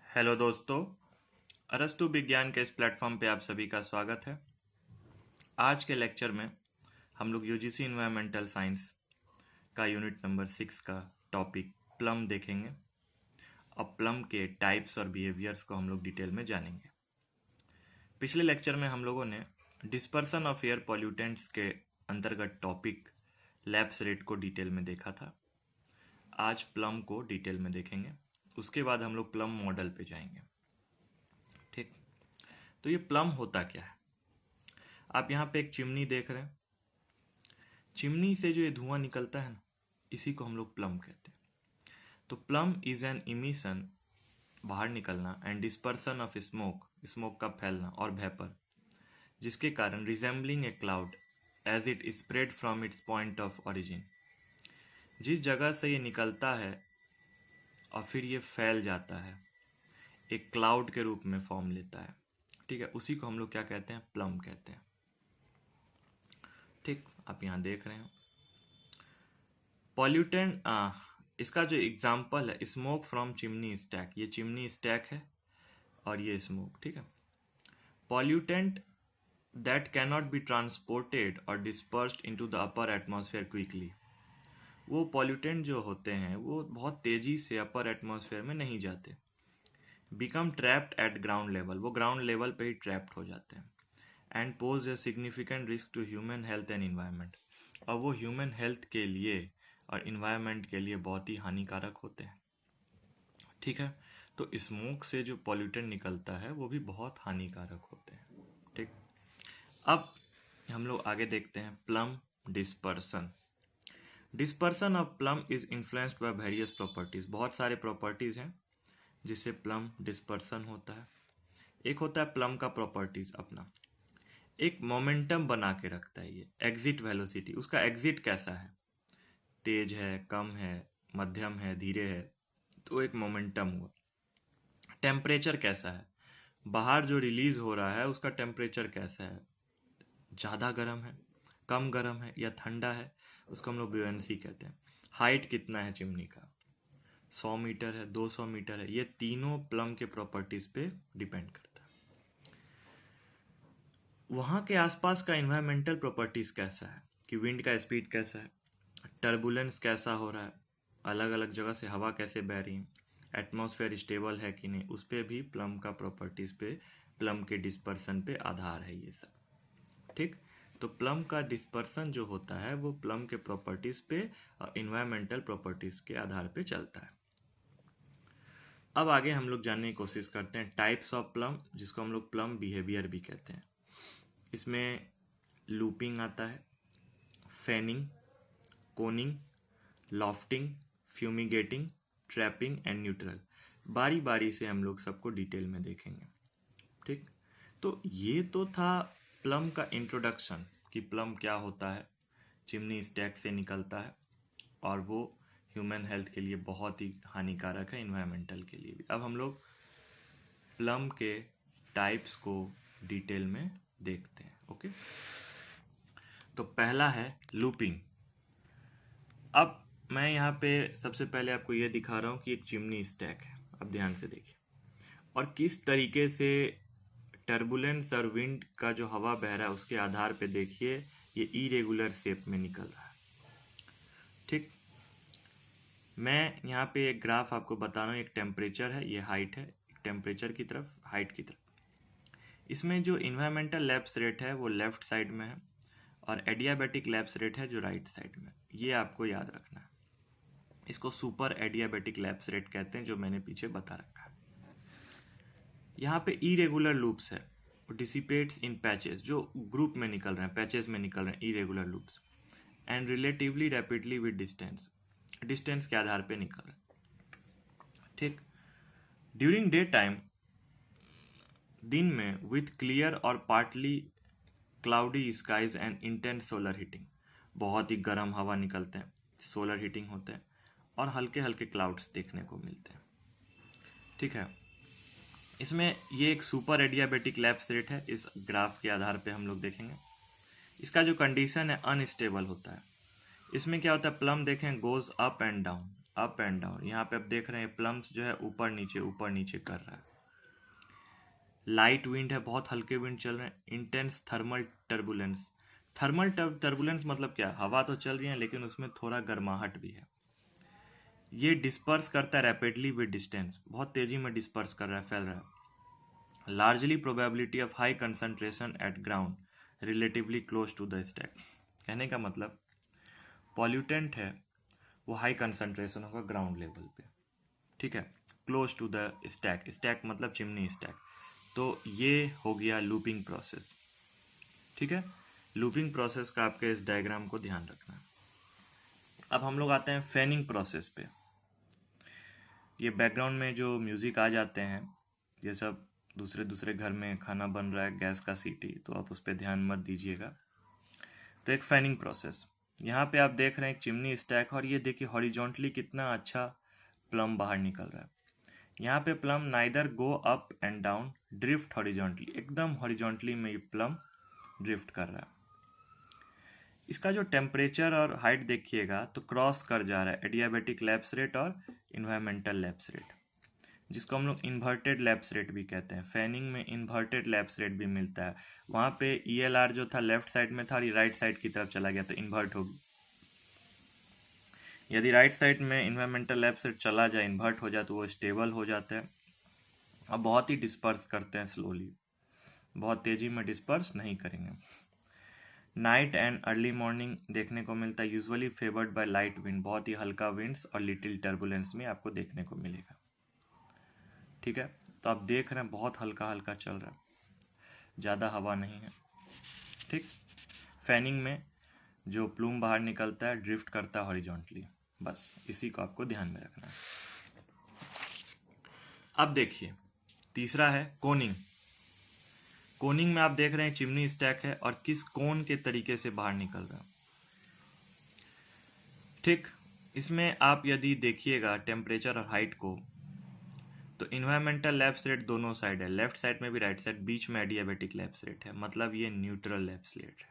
Hello दोस्तों, अरस्तु विज्ञान के इस प्लेटफॉर्म पे आप सभी का स्वागत है। आज के लेक्चर में हम लोग यूजीसी इन्वायरमेंटल साइंस का यूनिट नंबर 6 का टॉपिक प्लम देखेंगे। अब प्लम के टाइप्स और बिहेवियर्स को हम लोग डिटेल में जानेंगे। पिछले लेक्चर में हम लोगों ने डिस्पर्सन ऑफ एयर पॉल्यूटेंट्स के अंतर्गत टॉपिक लैप्स रेट को डिटेल में देखा था। आज प्लम को डिटेल में देखेंगे, उसके बाद हम लोग प्लम मॉडल पे जाएंगे। ठीक, तो ये प्लम होता क्या है? आप यहाँ पे एक चिमनी देख रहे हैं। चिमनी से जो ये धुआं निकलता है ना, इसी को हम लोग प्लम कहते हैं। तो प्लम इज एन इमिशन, बाहर निकलना, and dispersion of smoke, smoke का फैलना और वेपर, जिसके कारण resembling a cloud as it spread from its point of origin, जिस जगह से ये निकलता है और फिर ये फैल जाता है, एक क्लाउड के रूप में फॉर्म लेता है। ठीक है, उसी को हम लोग क्या कहते हैं? प्लम कहते हैं। ठीक, आप यहाँ देख रहे हैं पॉल्यूटेंट। इसका जो एग्जाम्पल है, स्मोक फ्रॉम चिमनी स्टैक, ये चिमनी स्टैक है और ये स्मोक। ठीक है, pollutant that cannot be transported और dispersed into the upper atmosphere quickly, वो पॉल्यूटेंट जो होते हैं वो बहुत तेजी से अपर एटमॉस्फेयर में नहीं जाते, become trapped at ground level, वो ग्राउंड लेवल पे ही ट्रैप्ड हो जाते हैं, and pose a significant risk to human health and environment, और वो ह्यूमन हेल्थ के लिए और इन्वायरमेंट के लिए बहुत ही हानिकारक होते हैं। ठीक है, तो स्मोक से जो पॉल्यूटेंट निकलता है वो भी बहुत हानिकारक होते हैं। ठीक, अब हम लोग आगे देखते हैं plum dispersion. Dispersion of plum is influenced by various properties, बहुत सारे प्रॉपर्टीज हैं जिससे प्लम डिस्पर्सन होता है। एक होता है प्लम का प्रॉपर्टीज अपना, एक मोमेंटम बना के रखता है ये, एग्जिट वेलोसिटी, उसका एग्जिट कैसा है, तेज है, कम है, मध्यम है, धीरे है, तो एक मोमेंटम हुआ। टेम्परेचर कैसा है, बाहर जो रिलीज हो रहा है उसका टेम्परेचर कैसा है, ज़्यादा गर्म है, कम गर्म है या ठंडा है, उसको हम लोग ब्यूएंसी कहते हैं। हाइट कितना है चिमनी का, 100 मीटर है, 200 मीटर है, ये तीनों प्लम के प्रॉपर्टीज पे डिपेंड करता है। वहाँ के आसपास का इन्वायरमेंटल प्रॉपर्टीज कैसा है, कि विंड का स्पीड कैसा है, टर्बुलेंस कैसा हो रहा है, अलग अलग जगह से हवा कैसे बह रही है, एटमॉस्फेयर स्टेबल है कि नहीं, उस पर भी प्लम का प्रॉपर्टीज पे, प्लम के डिस्पर्सन पे आधार है ये सब। ठीक, तो प्लम का डिस्पर्सन जो होता है वो प्लम के प्रॉपर्टीज पे और इन्वायरमेंटल प्रॉपर्टीज के आधार पे चलता है। अब आगे हम लोग जानने की कोशिश करते हैं टाइप्स ऑफ प्लम, जिसको हम लोग प्लम बिहेवियर भी कहते हैं। इसमें लूपिंग आता है, fanning, Koenig, lofting, fumigating, trapping and neutral. बारी बारी से हम लोग सबको डिटेल में देखेंगे। ठीक, तो ये तो था प्लम का इंट्रोडक्शन कि प्लम क्या होता है, चिमनी स्टैक से निकलता है और वो ह्यूमन हेल्थ के लिए बहुत ही हानिकारक है, इन्वायरमेंटल के लिए भी। अब हम लोग प्लम के टाइप्स को डिटेल में देखते हैं। ओके, तो पहला है लूपिंग। अब मैं यहाँ पे सबसे पहले आपको ये दिखा रहा हूँ कि एक चिमनी स्टैक है, अब ध्यान से देखिए, और किस तरीके से टर्बुलेंस और विंड का जो हवा बह रहा है उसके आधार पे देखिए ये इरेगुलर शेप में निकल रहा है। ठीक, मैं यहाँ पे एक ग्राफ आपको बता रहा हूँ, एक टेम्परेचर है, ये हाइट है, एक टेम्परेचर की तरफ, हाइट की तरफ। इसमें जो इन्वायरमेंटल लैप्स रेट है वो लेफ्ट साइड में है और एडियाबैटिक लैप्स रेट है जो राइट साइड में। ये आपको याद रखना है। इसको सुपर एडियाबैटिक लैप्स रेट कहते हैं, जो मैंने पीछे बता रखा है। यहाँ पे इरेगुलर लूप्स है, डिसिपेट्स इन पैचेस, जो ग्रुप में निकल रहे हैं, पैचेस में निकल रहे हैं irregular loops, and relatively rapidly with distance, distance के आधार पे निकल रहे हैं। ठीक, ड्यूरिंग डे टाइम, दिन में, विथ क्लियर और partly cloudy skies and intense solar heating, बहुत ही गर्म हवा निकलते हैं, सोलर हीटिंग होते हैं और हल्के हल्के क्लाउड्स देखने को मिलते हैं। ठीक है, इसमें ये एक सुपर एडियाबैटिक लैप्स रेट है, इस ग्राफ के आधार पे हम लोग देखेंगे। इसका जो कंडीशन है अनस्टेबल होता है। इसमें क्या होता है, प्लम देखें goes up and down, up and down. यहाँ पे आप देख रहे हैं प्लम्स जो है ऊपर नीचे कर रहा है। लाइट विंड है, बहुत हल्के विंड चल रहे हैं। Intense thermal turbulence. Thermal turbulence मतलब क्या, हवा तो चल रही है लेकिन उसमें थोड़ा गर्माहट भी है। ये डिस्पर्स करता है रैपिडली विद डिस्टेंस, बहुत तेजी में डिस्पर्स कर रहा है, फैल रहा है। Largely probability of high concentration at ground relatively close to the stack. कहने का मतलब पॉल्यूटेंट है वो हाई कंसंट्रेशन होगा ग्राउंड लेवल पे, ठीक है, close to the stack. Stack मतलब चिमनी स्टैक। तो ये हो गया लूपिंग प्रोसेस, ठीक है। लूपिंग प्रोसेस का आपके इस डायग्राम को ध्यान रखना है। अब हम लोग आते हैं फैनिंग प्रोसेस पे। ये बैकग्राउंड में जो म्यूज़िक आ जाते हैं ये सब दूसरे घर में खाना बन रहा है, गैस का सीटी, तो आप उस पर ध्यान मत दीजिएगा। तो एक फैनिंग प्रोसेस, यहाँ पे आप देख रहे हैं एक चिमनी स्टैक, और ये देखिए हॉरिजॉन्टली कितना अच्छा प्लम बाहर निकल रहा है। यहाँ पे plum neither go up and down, drift horizontally, एकदम हॉरिजॉन्टली में ये प्लम ड्रिफ्ट कर रहा है। इसका जो टेम्परेचर और हाइट देखिएगा तो क्रॉस कर जा रहा है एडियाबेटिक लैप्स रेट और इन्वायरमेंटल लैप्स रेट, जिसको हम लोग इन्वर्टेड लैप्स रेट भी कहते हैं। फैनिंग में इन्वर्टेड लैप्स रेट भी मिलता है। वहाँ पे ELR जो था लेफ्ट साइड में था और ये राइट साइड की तरफ चला गया तो इन्वर्ट होगी। यदि राइट साइड में इन्वायरमेंटल लैप्स रेट चला जाए, इन्वर्ट हो जाए, तो वो स्टेबल हो जाता है और बहुत ही डिस्पर्स करते हैं स्लोली, बहुत तेज़ी में डिस्पर्स नहीं करेंगे। नाइट एंड अर्ली मॉर्निंग देखने को मिलता है, usually favoured by light wind, बहुत ही हल्का विंड्स और लिटिल टर्बुलेंस में आपको देखने को मिलेगा, ठीक है। तो आप देख रहे हैं बहुत हल्का हल्का चल रहा है, ज़्यादा हवा नहीं है, ठीक। फैनिंग में जो प्लूम बाहर निकलता है ड्रिफ्ट करता है हॉरिजॉन्टली, बस इसी को आपको ध्यान में रखना है। अब देखिए तीसरा है कोनिंग। कोनिंग में आप देख रहे हैं चिमनी स्टैक है और किस कोन के तरीके से बाहर निकल रहा है, ठीक। इसमें आप यदि देखिएगा टेम्परेचर और हाइट को, तो इन्वायरमेंटल लैप्स रेट दोनों साइड है, लेफ्ट साइड में भी राइट साइड, बीच में एडियाबेटिक लैप्स रेट है, मतलब ये न्यूट्रल लैप्स रेट है।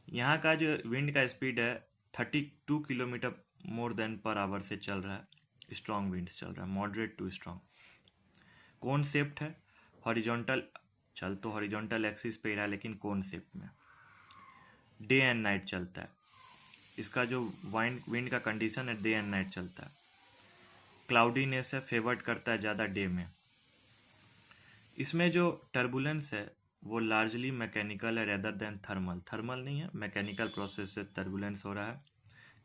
यहाँ का जो विंड का स्पीड है 32 kilometre more than per hour से चल रहा है, स्ट्रॉन्ग विंड्स चल रहा है, moderate to strong. Cone shaped है, हॉरिजॉन्टल, चल तो हॉरिजॉन्टल एक्सिस पे रहा है लेकिन कोन शेप में, डे एंड नाइट चलता है। इसका जो विंड का कंडीशन है डे एंड नाइट चलता है। क्लाउडीनेस है, फेवर्ड करता है ज़्यादा डे में। इसमें जो टर्बुलेंस है वो लार्जली मैकेनिकल है रेदर देन थर्मल, थर्मल नहीं है, मैकेनिकल प्रोसेस से टर्बुलेंस हो रहा है।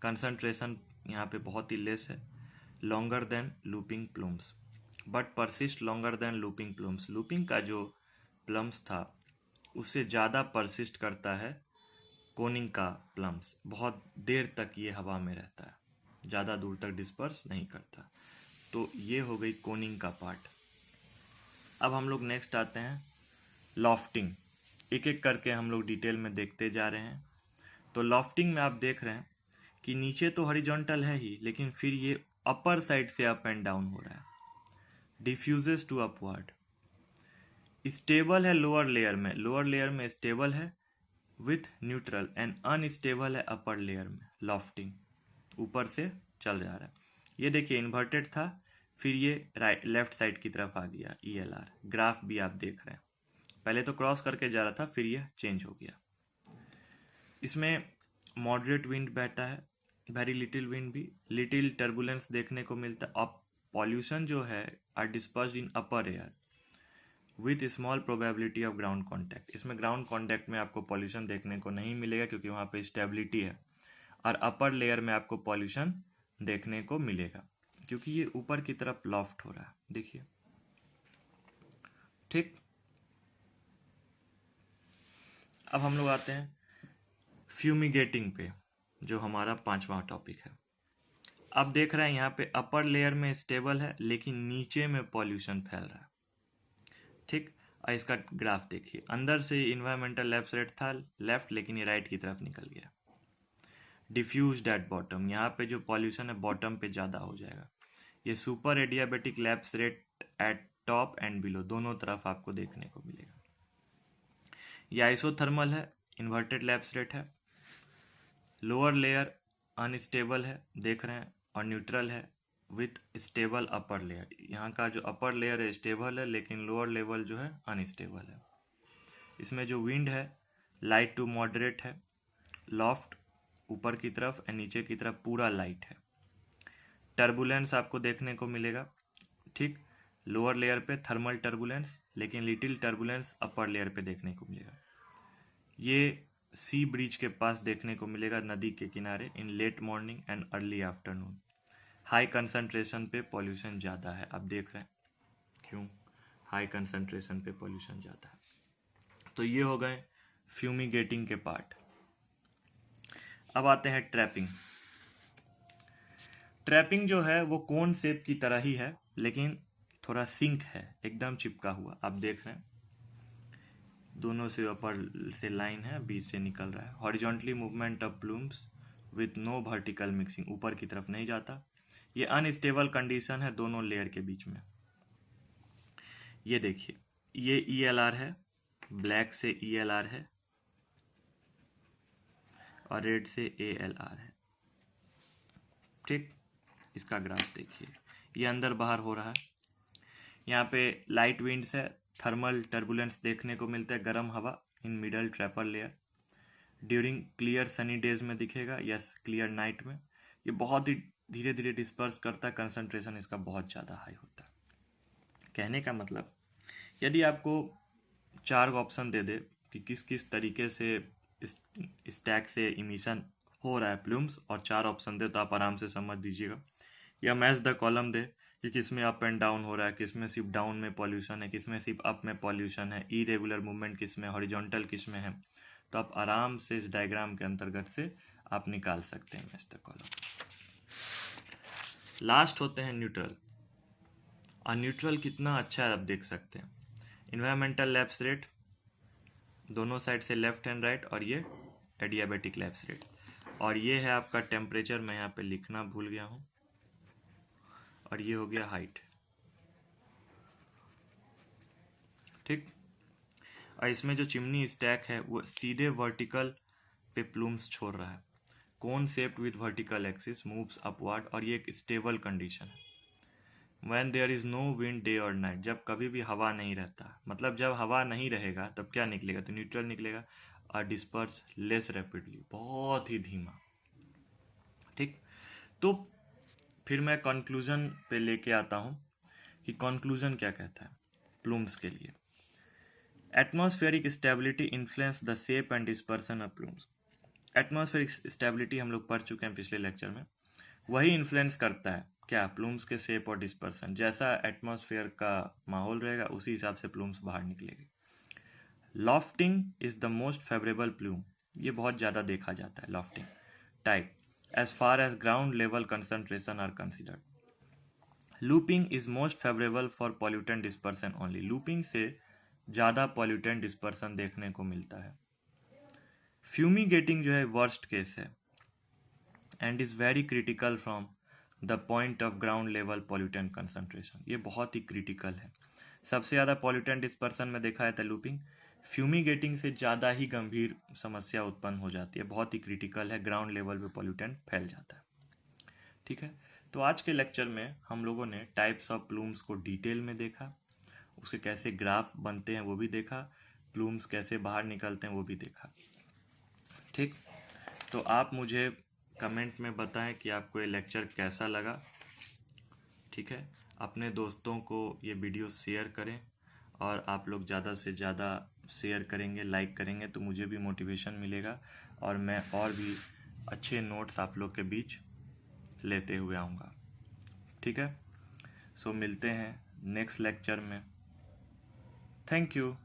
कंसंट्रेशन यहाँ पे बहुत ही लेस है, longer than looping plums, but persist longer than looping plums. Looping का जो प्लम्स था उससे ज़्यादा परसिस्ट करता है कोनिंग का प्लम्स, बहुत देर तक ये हवा में रहता है, ज़्यादा दूर तक डिस्पर्स नहीं करता। तो ये हो गई कोनिंग का पार्ट। अब हम लोग नेक्स्ट आते हैं लॉफ्टिंग। एक एक करके हम लोग डिटेल में देखते जा रहे हैं। तो लॉफ्टिंग में आप देख रहे हैं कि नीचे तो हॉरिजॉन्टल है ही, लेकिन फिर ये अपर साइड से अप एंड डाउन हो रहा है, डिफ्यूजेस टू अपवर्ड। स्टेबल है लोअर लेयर में, लोअर लेयर में स्टेबल है विथ न्यूट्रल, एंड अनस्टेबल है अपर लेयर में, लॉफ्टिंग ऊपर से चल जा रहा है। ये देखिए इन्वर्टेड था, फिर ये राइट लेफ्ट साइड की तरफ आ गया, ELR ग्राफ भी आप देख रहे हैं, पहले तो क्रॉस करके जा रहा था फिर यह चेंज हो गया। इसमें मॉडरेट विंड बहता है, वेरी लिटिल विंड भी, लिटिल टर्बुलेंस देखने को मिलता है। अब पॉल्यूशन जो है are dispersed in upper air with small probability of ground contact. इसमें ग्राउंड कॉन्टैक्ट में आपको पॉल्यूशन देखने को नहीं मिलेगा क्योंकि वहाँ पे स्टेबिलिटी है, और अपर लेयर में आपको पॉल्यूशन देखने को मिलेगा क्योंकि ये ऊपर की तरफ लॉफ्ट हो रहा है, देखिए, ठीक। अब हम लोग आते हैं फ्यूमिगेटिंग पे, जो हमारा 5वां टॉपिक है। अब देख रहे हैं यहाँ पे अपर लेयर में स्टेबल है लेकिन नीचे में पॉल्यूशन फैल रहा है, ठीक। और इसका ग्राफ देखिए, अंदर से इन्वायरमेंटल लैप्स रेट था लेफ्ट, लेकिन ये राइट की तरफ निकल गया। डिफ्यूज्ड एट बॉटम, यहाँ पे जो पॉल्यूशन है बॉटम पे ज़्यादा हो जाएगा। ये super adiabatic lapse rate at top and below, दोनों तरफ आपको देखने को मिलेगा। ये आइसोथर्मल है, इन्वर्टेड लैप्स रेट है, लोअर लेयर अनस्टेबल है, देख रहे हैं और न्यूट्रल है विथ स्टेबल अपर लेयर। यहाँ का जो अपर लेयर है स्टेबल है, लेकिन लोअर लेवल जो है अनस्टेबल है। इसमें जो विंड है लाइट टू मॉडरेट है, लॉफ्ट ऊपर की तरफ और नीचे की तरफ पूरा लाइट है। टर्बुलेंस आपको देखने को मिलेगा, ठीक, लोअर लेयर पे थर्मल टर्बुलेंस, लेकिन लिटिल टर्बुलेंस अपर लेयर पे देखने को मिलेगा। ये सी ब्रिज के पास देखने को मिलेगा, नदी के किनारे, in late morning and early afternoon. High concentration पे पॉल्यूशन ज़्यादा है, आप देख रहे हैं क्यों हाई कंसंट्रेशन पे पॉल्यूशन ज़्यादा है। तो ये हो गए फ्यूमिगेटिंग के पार्ट। अब आते हैं ट्रैपिंग। ट्रैपिंग जो है वो कोन शेप की तरह ही है, लेकिन थोड़ा सिंक है, एकदम चिपका हुआ। आप देख रहे हैं दोनों से ऊपर से लाइन है, बीच से निकल रहा है। Horizontally movement of plumes with no vertical mixing, ऊपर की तरफ नहीं जाता। ये अनस्टेबल कंडीशन है दोनों लेयर के बीच में। ये देखिए, ये ELR है, ब्लैक से ELR है और रेड से ALR है, ठीक। इसका ग्राफ देखिए, ये अंदर बाहर हो रहा है। यहाँ पे लाइट विंड्स है, थर्मल टर्बुलेंस देखने को मिलता है, गर्म हवा in middle trapper layer. During clear Sunny days में दिखेगा, यस क्लियर नाइट में। ये बहुत ही धीरे धीरे डिस्पर्स करता है, कंसंट्रेशन इसका बहुत ज़्यादा हाई होता है। कहने का मतलब, यदि आपको 4 ऑप्शन दे दे कि किस किस तरीके से स्टैक से इमिशन हो रहा है प्लूम्स, और 4 ऑप्शन दे तो आप आराम से समझ दीजिएगा। या मैच द कॉलम दे कि किस में अप एंड डाउन हो रहा है, किस में सिर्फ डाउन में पॉल्यूशन है, किस में सिर्फ अप में पॉल्यूशन है, इरेगुलर मूवमेंट किस में, हॉरिजॉन्टल किस में है, तो आप आराम से इस डायग्राम के अंतर्गत से आप निकाल सकते हैं मैच द कॉलम। लास्ट होते हैं न्यूट्रल। और न्यूट्रल कितना अच्छा है आप देख सकते हैं। इन्वायरमेंटल लैप्स रेट दोनों साइड से लेफ्ट एंड राइट, और ये एडियाबेटिक लैप्स रेट, और ये है आपका टेम्परेचर, मैं यहाँ पे लिखना भूल गया हूँ, और ये हो गया हाइट, ठीक। और इसमें जो चिमनी स्टैक है वो सीधे वर्टिकल पे प्लूम्स छोड़ रहा है, cone shaped with vertical axis moves upward, और ये एक स्टेबल कंडीशन है। When there is no wind day और नाइट, जब कभी भी हवा नहीं रहता, मतलब जब हवा नहीं रहेगा तब क्या निकलेगा, तो न्यूट्रल निकलेगा। और डिस्पर्स लेस रैपिडली, बहुत ही धीमा, ठीक। तो फिर मैं कंक्लूजन पे लेके आता हूँ कि कंक्लूजन क्या कहता है प्लूम्स के लिए। Atmospheric stability influence the shape and dispersion of plumes. Atmospheric stability हम लोग पढ़ चुके हैं पिछले लेक्चर में, वही इन्फ्लुएंस करता है क्या, प्लूम्स के शेप और डिस्पर्सन। जैसा एटमॉस्फेयर का माहौल रहेगा उसी हिसाब से प्लूम्स बाहर निकलेगी। Lofting is the most favourable plume, ये बहुत ज़्यादा देखा जाता है lofting type, as far as ground level concentration are considered. Looping is most favourable for pollutant dispersion only, looping से ज़्यादा पॉल्यूटेंट डिस्पर्सन देखने को मिलता है। फ्यूमिगेटिंग जो है वर्स्ट केस है and is very critical from the point of ground level pollutant concentration, ये बहुत ही क्रिटिकल है। सबसे ज़्यादा पॉल्यूटेंट डिस्पर्सन में देखा जाता है लूपिंग, फ्यूमिगेटिंग से ज़्यादा ही गंभीर समस्या उत्पन्न हो जाती है, बहुत ही क्रिटिकल है, ग्राउंड लेवल पे पॉल्यूटेंट फैल जाता है, ठीक है। तो आज के लेक्चर में हम लोगों ने टाइप्स ऑफ प्लूम्स को डिटेल में देखा, उसके कैसे ग्राफ बनते हैं वो भी देखा, प्लूम्स कैसे बाहर निकलते हैं वो भी देखा, ठीक। तो आप मुझे कमेंट में बताएं कि आपको ये लेक्चर कैसा लगा, ठीक है। अपने दोस्तों को ये वीडियो शेयर करें, और आप लोग ज़्यादा से ज़्यादा शेयर करेंगे, लाइक करेंगे तो मुझे भी मोटिवेशन मिलेगा, और मैं और भी अच्छे नोट्स आप लोग के बीच लेते हुए आऊँगा, ठीक है। सो मिलते हैं नेक्स्ट लेक्चर में। Thank you.